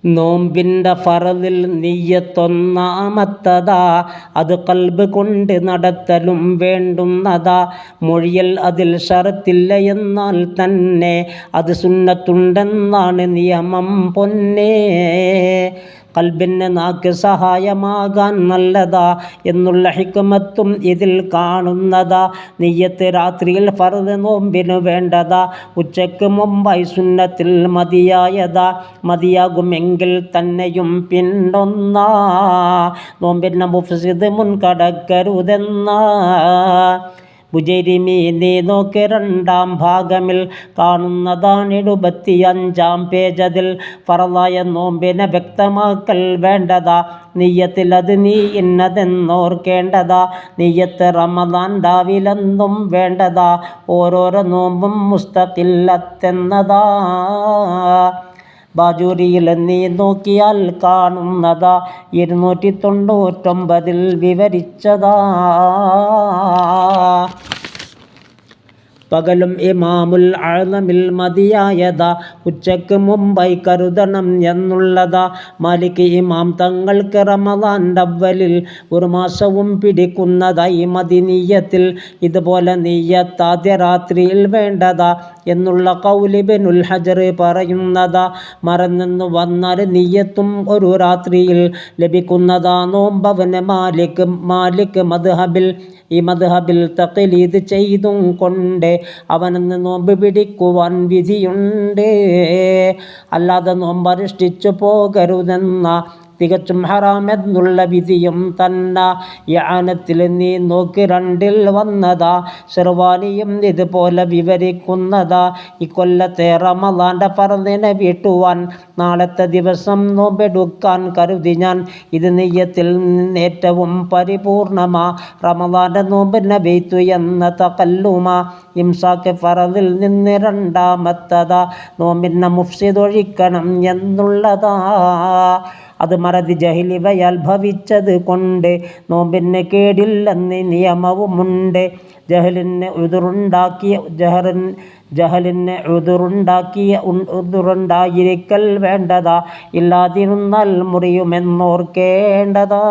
നോമ്പിൻ്റെ ഫറദിൽ നിയ്യത്തൊന്നാമത്തതാ, അത് ഖൽബ് കൊണ്ട് നടത്തലും വേണ്ടുന്നതാ. മൊഴിയൽ അതിൽ ഷറത്തില്ല എന്നാൽ തന്നെ അത് സുന്നത്തുണ്ടെന്നാണ് നിയമം പൊന്നേ. ഖൽബിന് നാക്ക് സഹായമാകാൻ നല്ലതാ എന്നുള്ള ഹിക്മത്തും ഇതിൽ കാണുന്നതാ. നിയ്യത്ത് രാത്രിയിൽ ഫർദ് നോമ്പിനു വേണ്ടതാ, ഉച്ചയ്ക്ക് മുമ്പായി സുന്നത്തിൽ മതിയായതാ. മതിയാകുമെങ്കിൽ തന്നെയും പിന്നൊന്നാ, നോമ്പിൻ്റെ മുഫ്സിദ് മുൻകടക്കരുതെന്നാ. ബുജൈരിമി നീ നോക്ക് രണ്ടാം ഭാഗമിൽ കാണുന്നതാണ് 75-ാം പേജതിൽ. ഫറളായ നോമ്പിനെ വ്യക്തമാക്കൽ വേണ്ടതാ, നിയ്യത്തിലത് നീ ഇന്നതെന്നോർക്കേണ്ടതാ. നിയ്യത്ത് റമദാൻ രാവിലെന്നും വേണ്ടതാ, ഓരോരോ നോമ്പും മുസ്തഖില്ലത്തെന്നതാ. ബാജൂരിയിൽ നീ നോക്കിയാൽ കാണുന്നതാ, 299 വിവരിച്ചതാ. പകലും ഇമാമുൽ അഅ്ലമിൽ മതിയായതാ, ഉച്ചയ്ക്ക് മുമ്പായി കരുതണം എന്നുള്ളതാ. മാലിക് ഇമാം തങ്ങൾക്ക് റമദാൻ്റെ അവ്വലിൽ ഒരു മാസവും പിടിക്കുന്നതായി മതി നിയ്യത്തിൽ. ഇതുപോലെ നിയ്യത്ത് ആദ്യ രാത്രിയിൽ വേണ്ടതാ എന്നുള്ള ഖൗൽ ഇബ്നുൽ ഹജർ പറയുന്നതാ. മറന്നു വന്നാൽ നിയ്യത്തും ഒരു രാത്രിയിൽ ലഭിക്കുന്നതാ. നോമ്പവന് മാലിക് മദ്ഹബിൽ ഈ മദ്ഹബിൽ തഖ്ലീദ് ചെയ്തും കൊണ്ട് അവനെന്ന് നോമ്പ് പിടിക്കുവാൻ വിധിയുണ്ട്. അല്ലാതെ നോമ്പനുഷ്ഠിച്ചു പോകരുതെന്ന തികച്ചും ഹറാമെന്നുള്ള വിധിയും തന്നെ. യഅനത്തിൽ നീ നോക്ക് 2-ൽ വന്നതാ, ശർവാനിയും ഇതുപോലെ വിവരിക്കുന്നതാ. ഇക്കൊല്ലത്തെ റമദാൻ്റെ ഫർദിനെ വീട്ടുവാൻ നാളത്തെ ദിവസം നോമ്പെടുക്കാൻ കരുതി ഞാൻ. ഇത് നിയ്യത്തിൽ ഏറ്റവും പരിപൂർണമാ, റമദാൻ്റെ നോമ്പിനെ വെയ്ത്തു എന്ന തഖല്ലുമാ. ഇംസാക്ക് ഫറദിൽ നിന്ന് രണ്ടാമത്തതാ, നോമ്പിനെ മുഫ്സിദ് ഒഴിക്കണം എന്നുള്ളതാ. അത് മറതി ജഹലിവയാൽ ഭവിച്ചത് കൊണ്ട് നോമ്പിന് കേടില്ലെന്ന് നിയമവുമുണ്ട്. ജഹലിന് ഉദുറുണ്ടായിരിക്കൽ വേണ്ടതാ, ഇല്ലാതിരുന്നാൽ മുറിയുമെന്നോർക്കേണ്ടതാ.